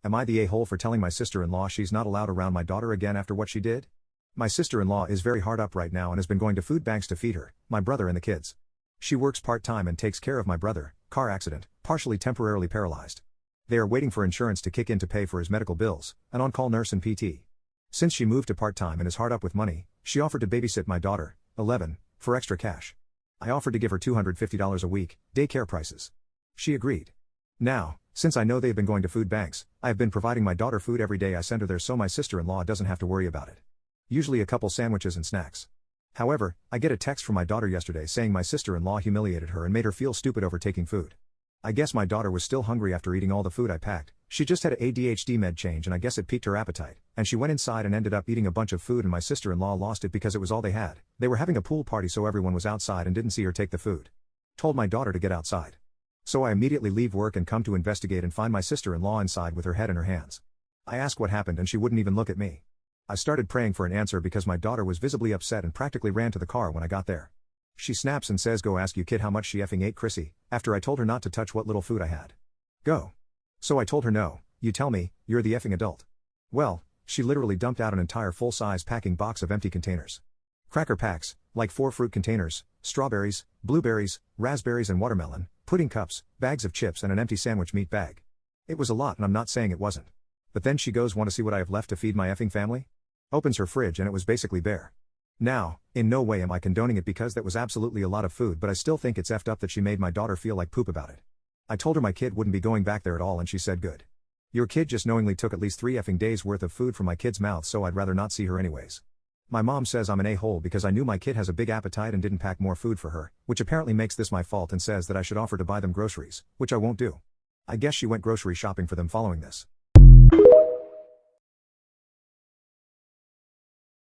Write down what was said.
Am I the a-hole for telling my sister-in-law she's not allowed around my daughter again after what she did? My sister-in-law is very hard up right now and has been going to food banks to feed her, my brother and the kids. She works part-time and takes care of my brother, car accident, partially temporarily paralyzed. They are waiting for insurance to kick in to pay for his medical bills, an on-call nurse and PT. Since she moved to part-time and is hard up with money, she offered to babysit my daughter, 11, for extra cash. I offered to give her $250 a week, daycare prices. She agreed. Now, since I know they've been going to food banks, I have been providing my daughter food every day I send her there so my sister-in-law doesn't have to worry about it. Usually a couple sandwiches and snacks. However, I get a text from my daughter yesterday saying my sister-in-law humiliated her and made her feel stupid over taking food. I guess my daughter was still hungry after eating all the food I packed. She just had a ADHD med change and I guess it piqued her appetite, and she went inside and ended up eating a bunch of food and my sister-in-law lost it because it was all they had. They were having a pool party so everyone was outside and didn't see her take the food. Told my daughter to get outside. So I immediately leave work and come to investigate and find my sister-in-law inside with her head in her hands. I ask what happened and she wouldn't even look at me. I started praying for an answer because my daughter was visibly upset and practically ran to the car when I got there. She snaps and says, "Go ask you kid how much she effing ate, Chrissy," after I told her not to touch what little food I had. Go. So I told her no, you tell me, you're the effing adult. Well, she literally dumped out an entire full-size packing box of empty containers. Cracker packs, like 4 fruit containers, strawberries, blueberries, raspberries and watermelon, pudding cups, bags of chips and an empty sandwich meat bag. It was a lot and I'm not saying it wasn't. But then she goes, "Want to see what I have left to feed my effing family?" Opens her fridge and it was basically bare. Now, in no way am I condoning it because that was absolutely a lot of food, but I still think it's effed up that she made my daughter feel like poop about it. I told her my kid wouldn't be going back there at all and she said good. Your kid just knowingly took at least 3 effing days worth of food from my kid's mouth, so I'd rather not see her anyways. My mom says I'm an a-hole because I knew my kid has a big appetite and didn't pack more food for her, which apparently makes this my fault, and says that I should offer to buy them groceries, which I won't do. I guess she went grocery shopping for them following this.